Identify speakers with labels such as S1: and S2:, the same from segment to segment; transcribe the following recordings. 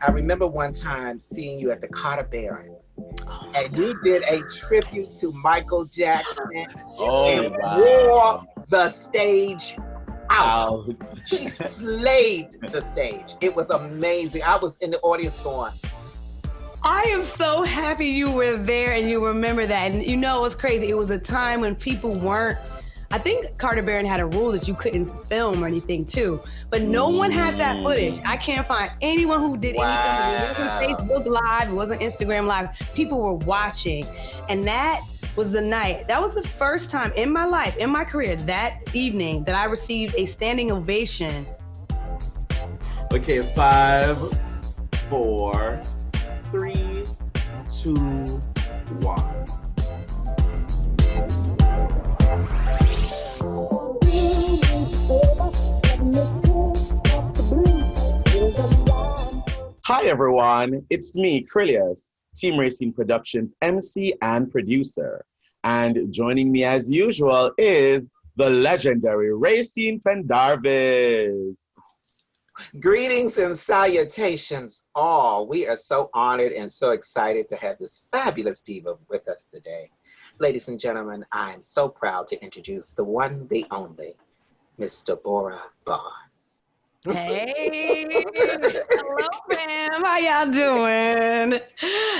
S1: I remember one time seeing you at the Carter Barron, and you did a tribute to Michael Jackson and wore the stage out. She slayed the stage. It was amazing. I was in the audience going,
S2: I am so happy you were there and you remember that. And you know, it was crazy. It was a time when people weren't, I think Carter Barron had a rule that you couldn't film or anything too, but no one has that footage. I can't find anyone who did anything. It wasn't Facebook Live, it wasn't Instagram Live. People were watching, and that was the night. That was the first time in my life, in my career, that evening that I received a standing ovation.
S3: Okay, 5, 4, 3, 2, 1. Hi everyone, it's me, Krylios, Team Rayceen Productions MC and producer. And joining me as usual is the legendary Rayceen Pendarvis.
S1: greetings and salutations all. We are so honored and so excited to have this fabulous diva with us today. Ladies and gentlemen, I am so proud to introduce the one, the only, Miss Deborah Bond.
S2: Hey, hello fam, how y'all doing?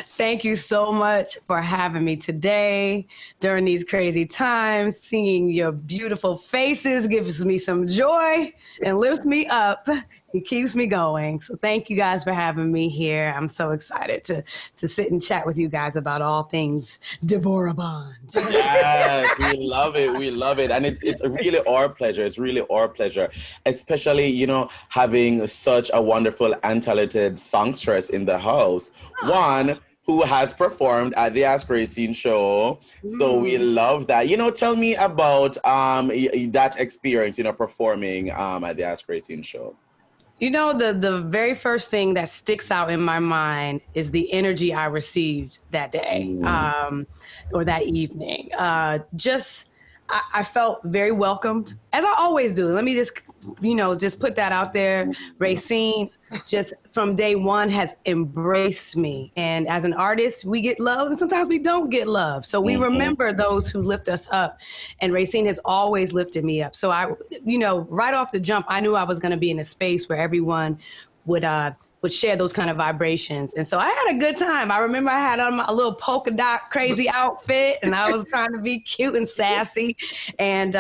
S2: Thank you so much for having me today during these crazy times. Seeing your beautiful faces gives me some joy and lifts me up. It keeps me going. So thank you guys for having me here. I'm so excited to sit and chat with you guys about all things Deborah Bond.
S3: Yes, we love it. We love it. And it's really our pleasure. It's really our pleasure, especially, you know, having such a wonderful and talented songstress in the house. One who has performed at the Ask Rayceen show. So we love that. You know, tell me about that experience, you know, performing at the Ask Rayceen show.
S2: You know, the very first thing that sticks out in my mind is the energy I received that day or that evening. I felt very welcomed, as I always do. Let me just put that out there. Rayceen, just from day one, has embraced me. And as an artist, we get love, and sometimes we don't get love. So we remember those who lift us up. And Rayceen has always lifted me up. So right off the jump, I knew I was going to be in a space where everyone would share those kind of vibrations. And so I had a good time. I remember I had on a little polka dot crazy outfit, and I was trying to be cute and sassy. And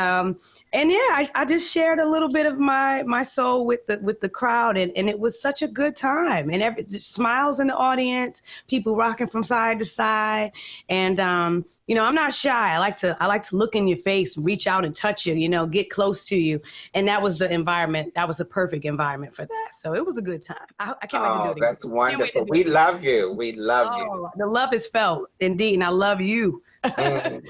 S2: yeah, I just shared a little bit of my soul with the crowd, and it was such a good time. And smiles in the audience, people rocking from side to side. And I'm not shy. I like to look in your face, reach out and touch you, get close to you. And that was the environment. That was the perfect environment for that. So it was a good time. I can't wait to do it again.
S1: That's wonderful. We love you. We love you.
S2: The love is felt, indeed, and I love you.
S1: And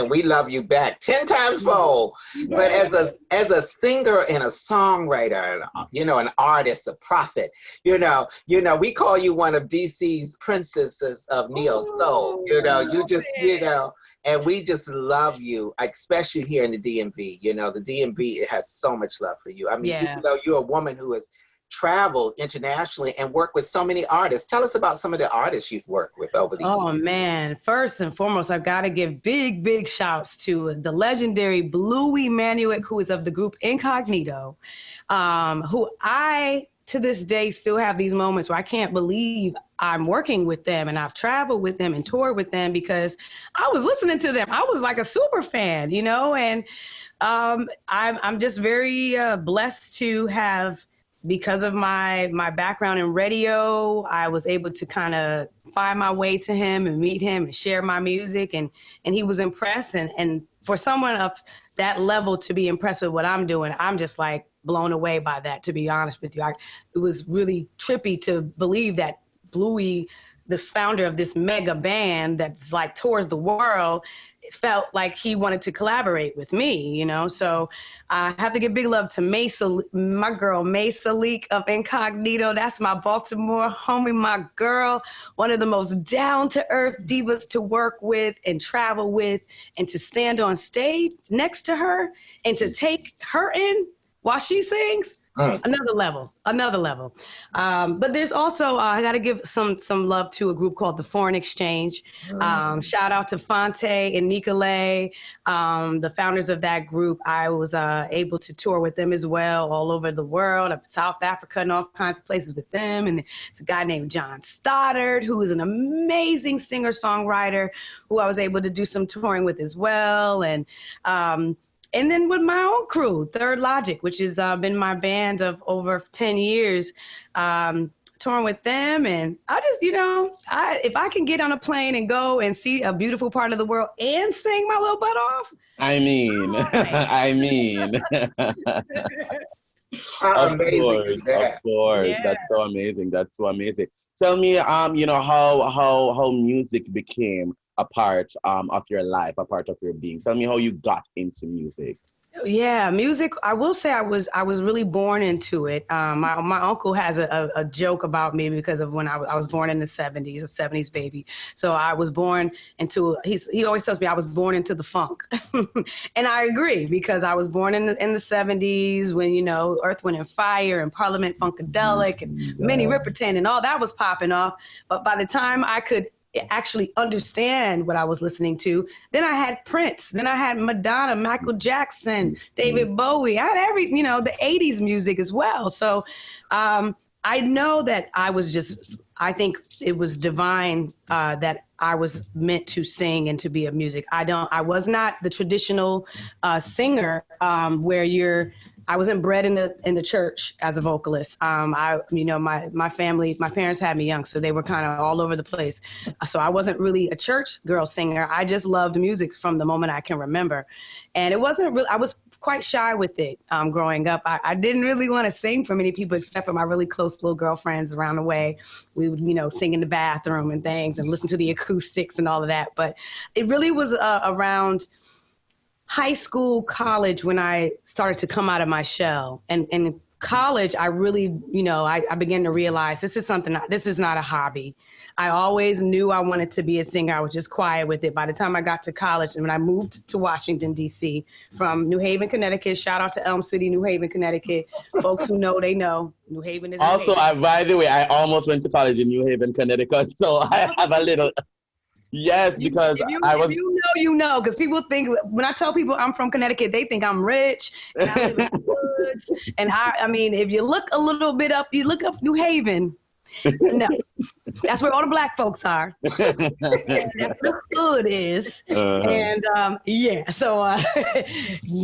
S1: we love you back 10 times fold. But as a singer and a songwriter, an artist, a prophet, we call you one of DC's princesses of neo soul. You just, and we just love you, especially here in the DMV. The DMV, it has so much love for you. I mean, even though you're a woman who has traveled internationally and worked with so many artists. Tell us about some of the artists you've worked with over the years.
S2: Oh man, first and foremost, I've got to give big shouts to the legendary Bluey Manuick, who is of the group Incognito, who I, to this day, still have these moments where I can't believe I'm working with them, and I've traveled with them and toured with them because I was listening to them. I was like a super fan, and I'm just very blessed to have, because of my background in radio, I was able to kind of find my way to him and meet him and share my music, and he was impressed. And for someone of that level to be impressed with what I'm doing, I'm just like blown away by that, to be honest with you. It was really trippy to believe that Bluey, this founder of this mega band that's like tours the world, it felt like he wanted to collaborate with me, So I have to give big love to my girl, Mesa Leak of Incognito. That's my Baltimore homie, my girl, one of the most down-to-earth divas to work with and travel with, and to stand on stage next to her and to take her in while she sings. Another level. But there's also, I got to give some love to a group called the Foreign Exchange. Shout out to Fonte and Nicolay, the founders of that group. I was able to tour with them as well, all over the world, up South Africa and all kinds of places with them. And it's a guy named John Stoddard, who is an amazing singer-songwriter, who I was able to do some touring with as well. And then with my own crew, Third Logic, which has been my band of over 10 years, touring with them. And I just, if I can get on a plane and go and see a beautiful part of the world and sing my little butt off.
S3: Amazing. Of course. Yeah. That's so amazing. Tell me, how music became a part of your life, a part of your being. Tell me how you got into music.
S2: Yeah, music. I will say I was really born into it. My uncle has a joke about me because of when I was born in the 70s, a 70s baby. So I was born into. He always tells me I was born into the funk, and I agree because I was born in the 70s when Earth, Wind and Fire and Parliament Funkadelic and Minnie Riperton and all that was popping off. But by the time I could actually understand what I was listening to, then I had Prince, then I had Madonna, Michael Jackson, David Bowie. I had the 80s music as well. So I know that I think it was divine that I was meant to sing and to be a music. I was not the traditional singer where I wasn't bred in the church as a vocalist. My family, my parents had me young, so they were kind of all over the place. So I wasn't really a church girl singer. I just loved music from the moment I can remember. And it wasn't really, I was quite shy with it growing up. I didn't really want to sing for many people except for my really close little girlfriends around the way. We would, sing in the bathroom and things and listen to the acoustics and all of that. But it really was around high school, college, when I started to come out of my shell. And in college, I really, I began to realize this is not a hobby. I always knew I wanted to be a singer. I was just quiet with it. By the time I got to college and when I moved to Washington, D.C. from New Haven, Connecticut, shout out to Elm City, New Haven, Connecticut. Folks who know, they know. New Haven is
S3: also, by the way, I almost went to college in New Haven, Connecticut, so I have a little... Yes, because
S2: if you know, because people think when I tell people I'm from Connecticut, they think I'm rich and I live in the woods. And I mean, if you look a little bit up, you look up New Haven. No, that's where all the black folks are. That's where the hood is. And so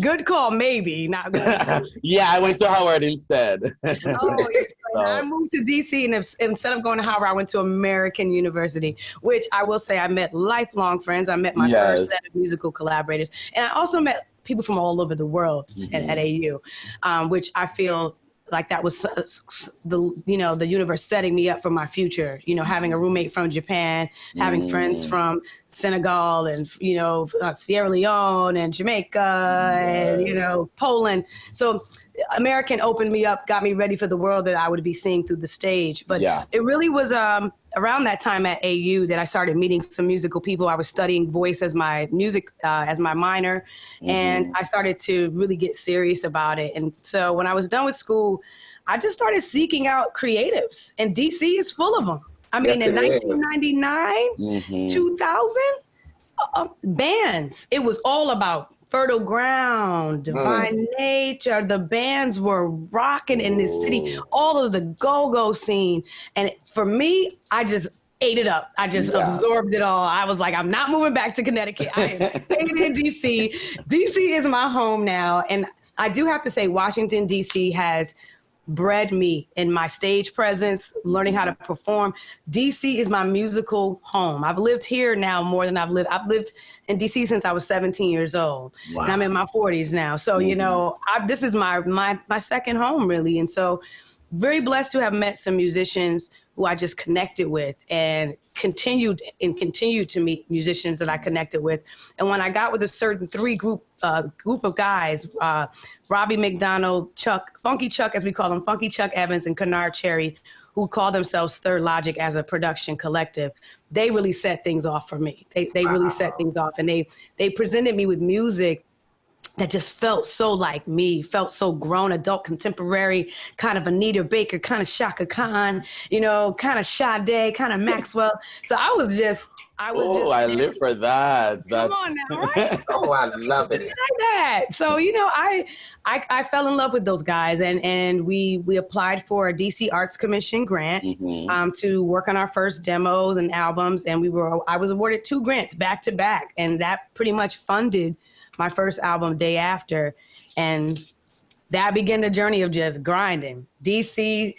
S2: good call, maybe not good.
S3: Yeah, I went to Howard instead.
S2: I moved to DC, and instead of going to Howard, I went to American University, which I will say I met lifelong friends. I met my first set of musical collaborators, and I also met people from all over the world at AU, which I feel like that was the universe setting me up for my future, having a roommate from Japan, having friends from Senegal and, Sierra Leone and Jamaica and, Poland. So American opened me up, got me ready for the world that I would be seeing through the stage. But it really was around that time at AU that I started meeting some musical people. I was studying voice as my music, as my minor, and I started to really get serious about it. And so when I was done with school, I just started seeking out creatives, and DC is full of them. I mean, in 1999, 2000, bands, it was all about Fertile Ground, Divine Nature. The bands were rocking in this city, all of the go-go scene. And for me, I just ate it up. I just absorbed it all. I was like, I'm not moving back to Connecticut. I am staying in DC. DC is my home now. And I do have to say, Washington, DC has bred me in my stage presence, learning how to perform. DC is my musical home. I've lived here now more than I've lived in DC since I was 17 years old. Wow. And I'm in my 40s now. So, this is my second home, really. And so very blessed to have met some musicians who I just connected with, and continued to meet musicians that I connected with. And when I got with a certain group of guys, Robbie McDonald, Funky Chuck, as we call them, Funky Chuck Evans and Kennard Cherry, who call themselves Third Logic as a production collective, they really set things off for me. They really set things off, and they presented me with music that just felt so like me, felt so grown, adult, contemporary, kind of Anita Baker, kind of Shaka Khan, you know, kind of Sade, kind of Maxwell. So I was just
S3: I live for that.
S2: Come on now, right?
S1: Oh, I love it.
S2: Like that. So, you know, I fell in love with those guys, and we applied for a DC Arts Commission grant to work on our first demos and albums, and I was awarded 2 grants back to back, and that pretty much funded my first album, Day After, and that began the journey of just grinding. DC,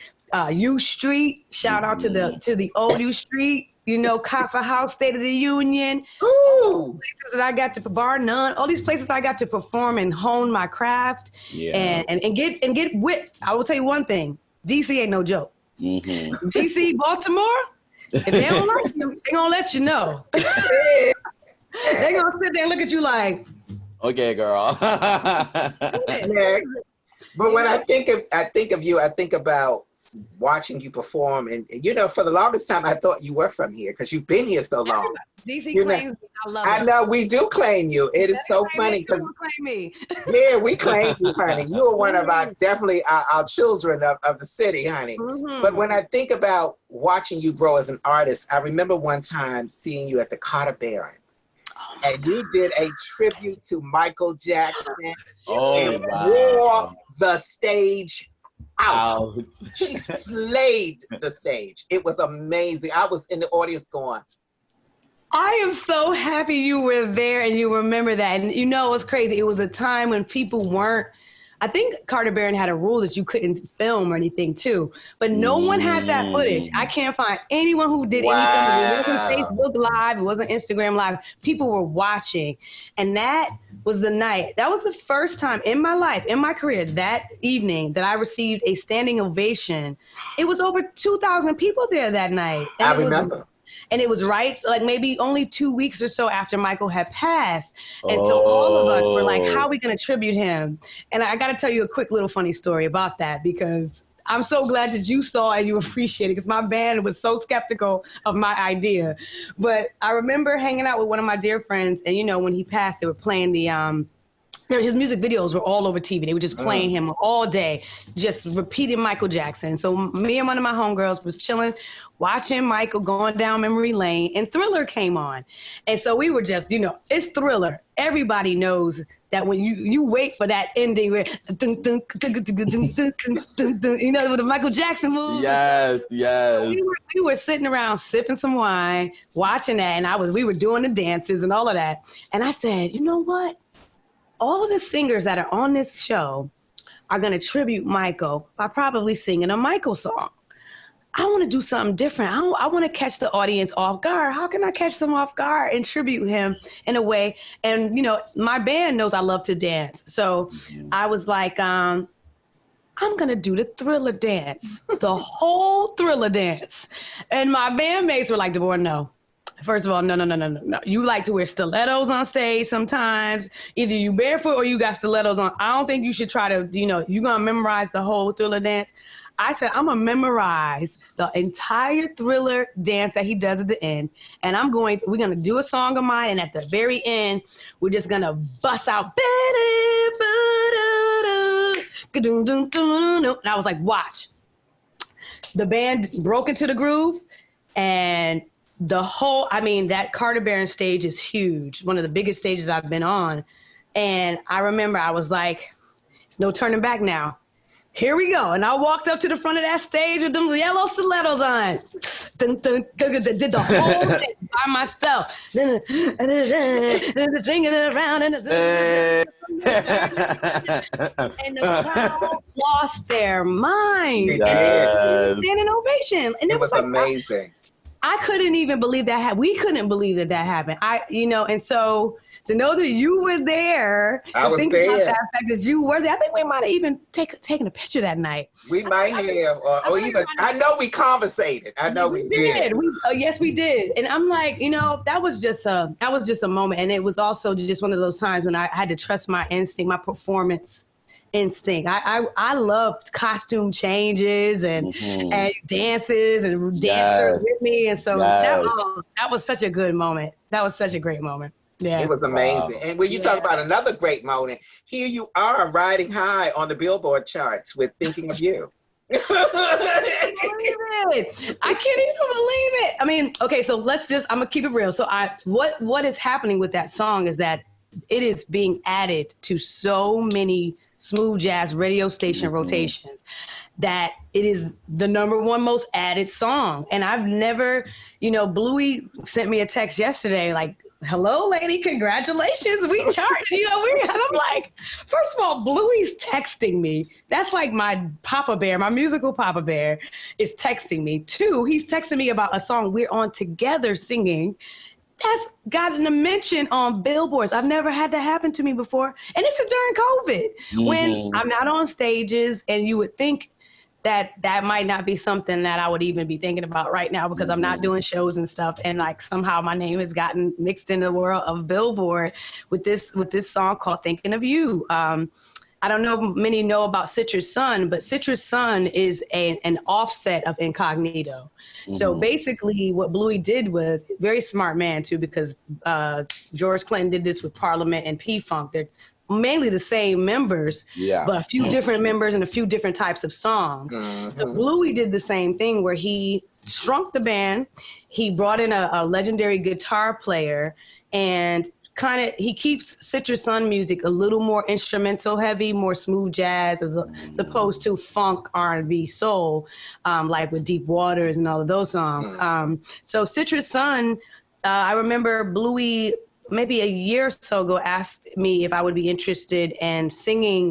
S2: U Street, shout out to the old U Street, you know, Coffer House, State of the Union.
S1: Ooh.
S2: Places that I got to, bar none, all these places I got to perform and hone my craft and get whipped. I will tell you one thing, DC ain't no joke. DC, Baltimore, if they don't like you, they gonna let you know. They gonna sit there and look at you like,
S3: okay, girl.
S1: Yeah. But when I think of you, I think about watching you perform, and you know, for the longest time I thought you were from here because you've been here so long.
S2: DC claims me. I love it.
S1: I know we do claim you. It is so funny because
S2: claim me.
S1: Yeah, we claim you, honey. You are one of our definitely our children of the city, honey. But when I think about watching you grow as an artist, I remember one time seeing you at the Carter Barron. And you did a tribute to Michael Jackson and wore the stage out. She slayed the stage. It was amazing. I was in the audience going,
S2: I am so happy you were there and you remember that. And you know, it was crazy. It was a time when people weren't, I think Carter Barron had a rule that you couldn't film or anything too, but no one has that footage. I can't find anyone who did anything. It wasn't Facebook Live, it wasn't Instagram Live. People were watching. And that was the night. That was the first time in my life, in my career, that evening that I received a standing ovation. It was over 2,000 people there that night. And
S1: I remember.
S2: And it was right, like maybe only 2 weeks or so after Michael had passed. And so all of us were like, how are we going to tribute him? And I got to tell you a quick little funny story about that, because I'm so glad that you saw and you appreciate it, because my band was so skeptical of my idea. But I remember hanging out with one of my dear friends, and you know, when he passed, they were playing his music videos were all over TV. They were just playing him all day, just repeating Michael Jackson. So me and one of my homegirls was chilling, watching Michael going down memory lane, and Thriller came on. And so we were just, you know, it's Thriller. Everybody knows that when you wait for that ending where, you know, with the Michael Jackson moves.
S3: Yes.
S2: We were sitting around sipping some wine, watching that, and we were doing the dances and all of that. And I said, you know what? All of the singers that are on this show are going to tribute Michael by probably singing a Michael song. I want to do something different. I want to catch the audience off guard. How can I catch them off guard and tribute him in a way? And, you know, my band knows I love to dance. So I was like, I'm going to do the Thriller dance, the whole Thriller dance. And my bandmates were like, Deborah, no. First of all, no. You like to wear stilettos on stage sometimes. Either you barefoot or you got stilettos on. I don't think you should try to, you know, you're going to memorize the whole Thriller dance. I said, I'm going to memorize the entire Thriller dance that he does at the end. And we're going to do a song of mine. And at the very end, we're just going to bust out. And I was like, watch. The band broke into the groove, and that Carter Barron stage is huge. One of the biggest stages I've been on. And I remember I was like, it's no turning back now. Here we go. And I walked up to the front of that stage with them yellow stilettos on. Did the whole thing by myself. Singing it around. And the crowd lost their mind. And standing ovation. And
S1: it was like, amazing.
S2: I couldn't even believe that we couldn't believe that happened. And so to know that you were there,
S1: I was there.
S2: About that fact that you were there, I think we might have even taken a picture that night.
S1: We might have, or even I know we conversated. I know we did.
S2: Yes, we did. And I'm like, you know, that was just a moment, and it was also just one of those times when I had to trust my instinct, my performance instinct. I loved costume changes and dances and dancers with me, and so that was such a good moment. That was such a great moment. Yeah.
S1: It was amazing. And when you talk about another great moment, here you are riding high on the Billboard charts with Thinking of You.
S2: I can't even believe it. I mean, okay, so I'm gonna keep it real. So what is happening with that song is that it is being added to so many smooth jazz radio station rotations that it is the #1 most added song. And I've never, Bluey sent me a text yesterday like, hello, lady, congratulations, we charted, and I'm like, first of all, Bluey's texting me. That's like my Papa Bear, my musical Papa Bear is texting me. 2, he's texting me about a song we're on together singing. That's gotten a mention on billboards. I've never had that happen to me before. And this is during COVID, when I'm not on stages, and you would think that might not be something that I would even be thinking about right now because I'm not doing shows and stuff. And like somehow my name has gotten mixed in the world of Billboard with this song called Thinking of You. I don't know if many know about Citrus Sun, but Citrus Sun is an offset of Incognito. So basically what Bluey did was, very smart man too, because George Clinton did this with Parliament and P-Funk. They're mainly the same members, but a few different members and a few different types of songs. So Bluey did the same thing where he shrunk the band. He brought in a legendary guitar player, and he keeps Citrus Sun music a little more instrumental heavy, more smooth jazz as opposed to funk, R&B, soul, like with Deep Waters and all of those songs. So Citrus Sun, I remember Bluey maybe a year or so ago asked me if I would be interested in singing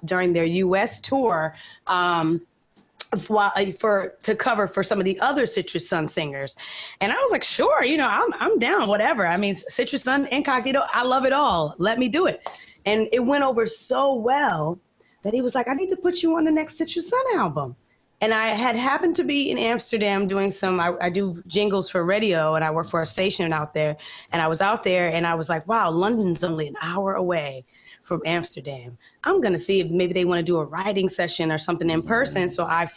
S2: during their U.S. tour to cover for some of the other Citrus Sun singers. And I was like, sure, I'm down, whatever. I mean, Citrus Sun, Incognito, I love it all. Let me do it. And it went over so well that he was like, I need to put you on the next Citrus Sun album. And I had happened to be in Amsterdam doing I do jingles for radio, and I work for a station out there. And I was out there and I was like, wow, London's only an hour away from Amsterdam. I'm going to see if maybe they want to do a writing session or something in person. So I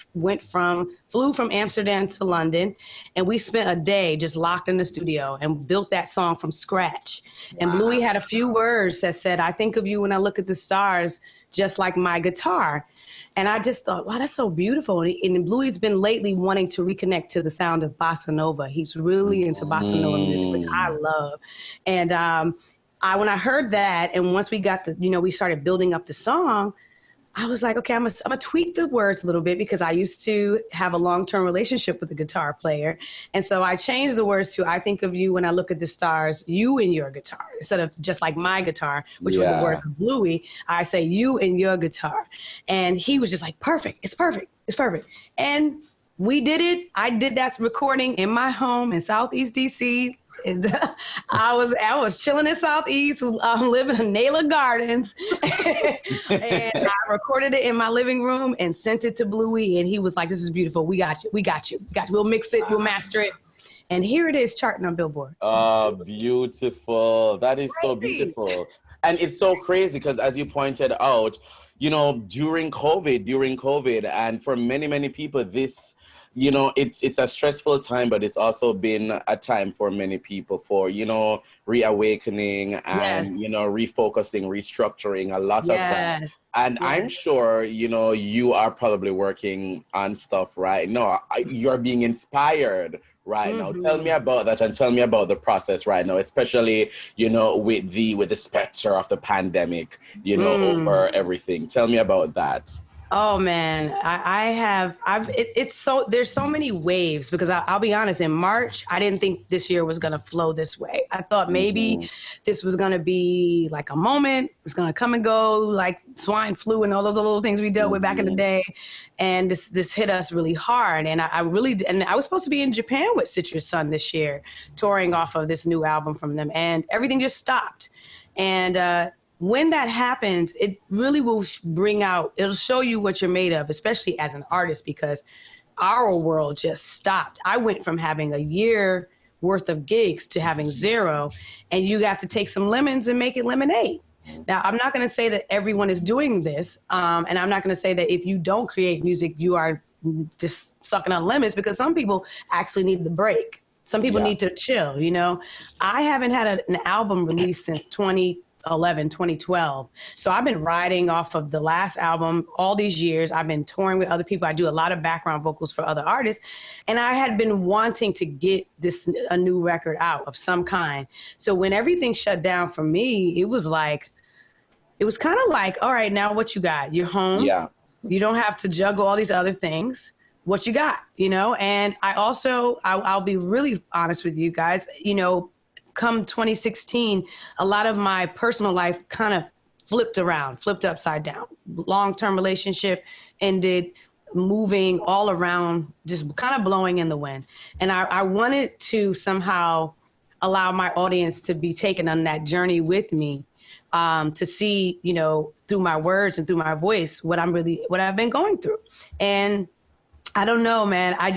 S2: flew from Amsterdam to London, and we spent a day just locked in the studio and built that song from scratch. And Bluey had a few words that said, I think of you when I look at the stars, just like my guitar. And I just thought, wow, that's so beautiful. And Bluey's been lately wanting to reconnect to the sound of bossa nova. He's really into bossa nova music, which I love. And when I heard that, and once we got we started building up the song, I was like, okay, I'm gonna tweak the words a little bit, because I used to have a long-term relationship with a guitar player. And so I changed the words to, I think of you when I look at the stars, you and your guitar, instead of just like my guitar, which were the words of Bluey. I say you and your guitar. And he was just like, perfect, it's perfect, it's perfect. And we did it. I did that recording in my home in Southeast DC. And I was chilling in Southeast, living in Naylor Gardens, and I recorded it in my living room and sent it to Bluey, and he was like, "This is beautiful. We got you. We got you. We'll mix it. We'll master it." And here it is, charting on Billboard.
S3: Oh, beautiful! That is so beautiful, and it's so crazy because, as you pointed out, during COVID, and for many people, this. It's a stressful time, but it's also been a time for many people for, reawakening and, refocusing, restructuring, a lot of that. And I'm sure, you are probably working on stuff right now. You're being inspired right now. Tell me about that, and tell me about the process right now, especially, with the specter of the pandemic, over everything. Tell me about that.
S2: Oh man, there's so many waves, because I'll be honest, in March, I didn't think this year was going to flow this way. I thought maybe this was going to be like a moment. It's going to come and go, like swine flu and all those little things we dealt with back in the day. And this hit us really hard. And I was supposed to be in Japan with Citrus Sun this year, touring off of this new album from them, and everything just stopped. And, when that happens, it really will it'll show you what you're made of, especially as an artist, because our world just stopped. I went from having a year worth of gigs to having 0, and you got to take some lemons and make it lemonade. Now, I'm not going to say that everyone is doing this, and I'm not going to say that if you don't create music, you are just sucking on lemons, because some people actually need the break. Some people need to chill, you know. I haven't had an album released since 2011, 2012. So I've been riding off of the last album all these years. I've been touring with other people. I do a lot of background vocals for other artists. And I had been wanting to get a new record out of some kind. So when everything shut down for me, it was kind of like, all right, now what you got? You're home. Yeah. You don't have to juggle all these other things. What you got, you know? And I also, I'll be really honest with you guys, you know, come 2016, a lot of my personal life kind of flipped upside down. Long-term relationship ended, moving all around, just kind of blowing in the wind. And I wanted to somehow allow my audience to be taken on that journey with me, to see, you know, through my words and through my voice, what I've been going through. And I don't know, man. I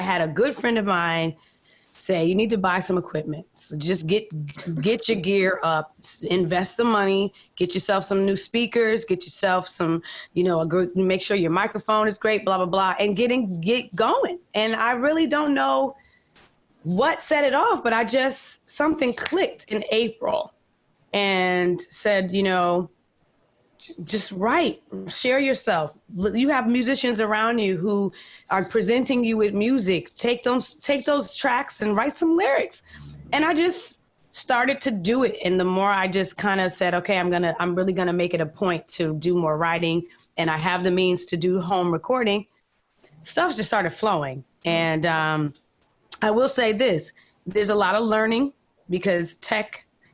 S2: had a good friend of mine say, you need to buy some equipment. So just get your gear up, invest the money, get yourself some new speakers, get yourself some, you know, make sure your microphone is great, blah, blah, blah, and get going. And I really don't know what set it off, but something clicked in April and said, you know, just write, share yourself. You have musicians around you who are presenting you with music. Take those tracks and write some lyrics. And I just started to do it. And the more I just kind of said, okay, I'm really gonna make it a point to do more writing, and I have the means to do home recording, stuff just started flowing. And I will say this, there's a lot of learning, because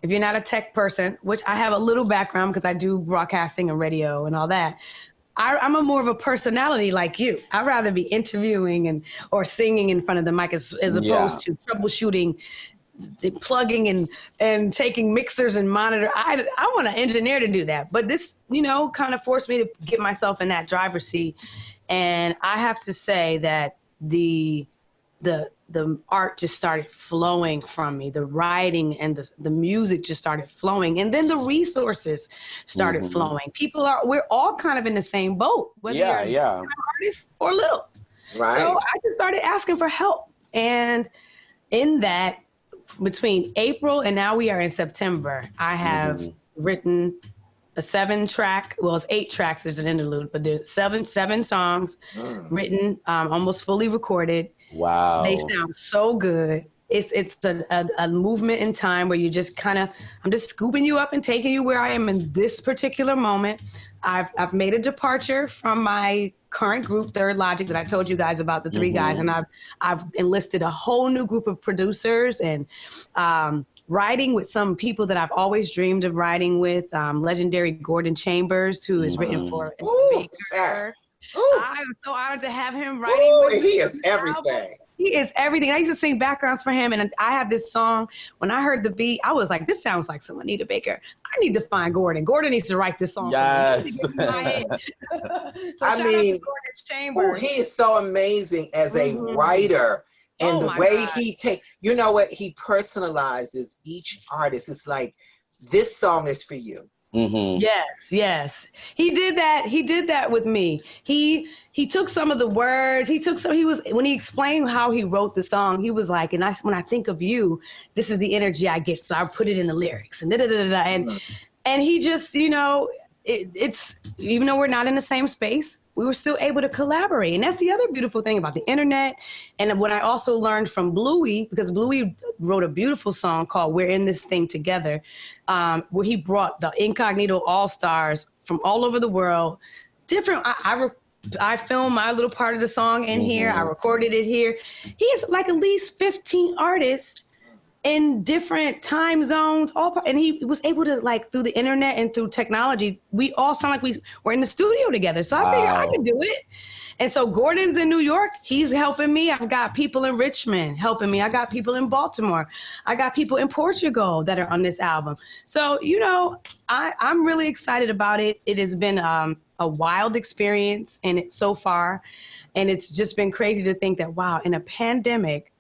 S2: if you're not a tech person, which I have a little background because I do broadcasting and radio and all that, I'm more of a personality like you. I'd rather be interviewing or singing in front of the mic as opposed to troubleshooting, plugging and taking mixers and monitor. I want an engineer to do that. But this, you know, kind of forced me to get myself in that driver's seat. And I have to say that the art just started flowing from me. The writing and the music just started flowing. And then the resources started flowing. We're all kind of in the same boat, whether you're an artist or little. Right. So I just started asking for help. And in that, between April and now we are in September, I have written a 7-track, well, it's 8 tracks, there's an interlude, but there's seven songs written, almost fully recorded. Wow. They sound so good. It's a movement in time where you just I'm just scooping you up and taking you where I am in this particular moment. I've made a departure from my current group, Third Logic, that I told you guys about, the 3 guys, and I've enlisted a whole new group of producers and writing with some people that I've always dreamed of writing with, legendary Gordon Chambers, who is written for Baker. I'm so honored to have him writing with me.
S1: He is everything.
S2: He is everything. I used to sing backgrounds for him, and I have this song. When I heard the beat, I was like, this sounds like some Anita Baker. I need to find Gordon. Gordon needs to write this song.
S3: Yes.
S2: So shout out to Gordon Chambers.
S1: He is so amazing as a writer. And the way he you know what, he personalizes each artist. It's like, this song is for you.
S2: Yes. He did that with me. He took some of the words, when he explained how he wrote the song, he was like, when I think of you, this is the energy I get, so I put it in the lyrics and and he just, you know, it's even though we're not in the same space, we were still able to collaborate. And that's the other beautiful thing about the internet. And what I also learned from Bluey, because Bluey wrote a beautiful song called We're in This Thing Together, where he brought the Incognito all-stars from all over the world. I filmed my little part of the song in here. I recorded it here. He has like at least 15 artists in different time zones, and he was able to, like, through the internet and through technology, we all sound like we were in the studio together. So I figured I could do it. And so Gordon's in New York. He's helping me. I've got people in Richmond helping me. I got people in Baltimore. I got people in Portugal that are on this album. So, you know, I'm really excited about it. It has been a wild experience, and it's so far. And it's just been crazy to think that, wow, in a pandemic,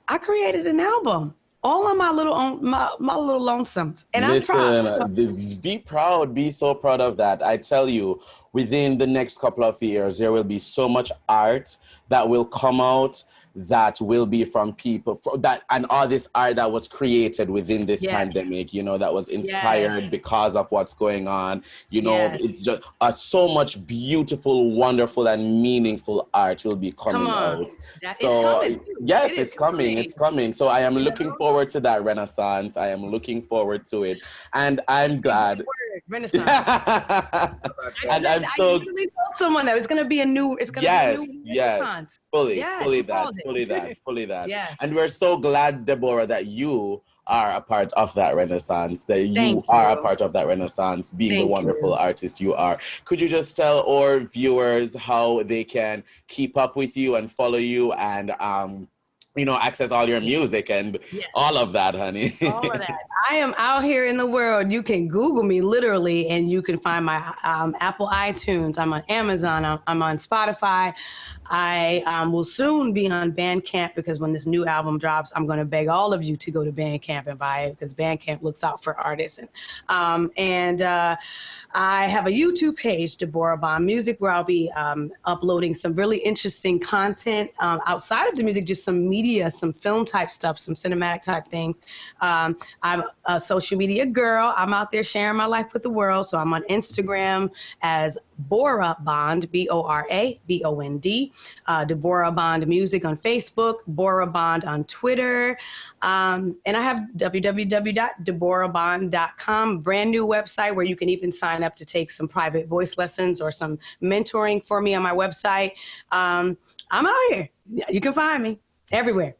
S2: I created an album. All on my little lonesomes. And listen, I'm proud.
S3: Be proud. Be so proud of that. I tell you, within the next couple of years, there will be so much art that will come out that will be from people and all this art that was created within this pandemic, you know, that was inspired because of what's going on. You know, it's just so much beautiful, wonderful, and meaningful art will be coming out. It's coming. So I am looking forward to that renaissance. I am looking forward to it. And I'm glad.
S2: Renaissance.
S3: And I'm so.
S2: I literally told someone that it's going to be a new. It's going to be a new renaissance.
S3: Fully that. Yeah. And we're so glad, Deborah, that you are a part of that renaissance, being the wonderful artist you are. Could you just tell our viewers how they can keep up with you and follow you and you know, access all your music and all of that, honey?
S2: All of that. I am out here in the world. You can Google me literally, and you can find my Apple iTunes. I'm on Amazon. I'm on Spotify. I will soon be on Bandcamp, because when this new album drops, I'm going to beg all of you to go to Bandcamp and buy it, because Bandcamp looks out for artists. And I have a YouTube page, Deborah Bond Music, where I'll be uploading some really interesting content outside of the music, just some media, some film type stuff, some cinematic type things. I'm a social media girl. I'm out there sharing my life with the world. So I'm on Instagram as Deborah Bond, BORABOND, Deborah Bond Music on Facebook, Deborah Bond on Twitter, and I have www.deborahbond.com, brand new website where you can even sign up to take some private voice lessons or some mentoring for me on my website. I'm out here. You can find me everywhere.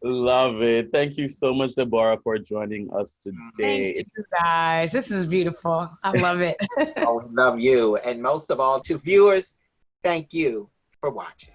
S3: Love it. Thank you so much, Deborah, for joining us today.
S2: Thank you guys. This is beautiful. I love it.
S1: Oh, we love you. And most of all, to viewers, thank you for watching.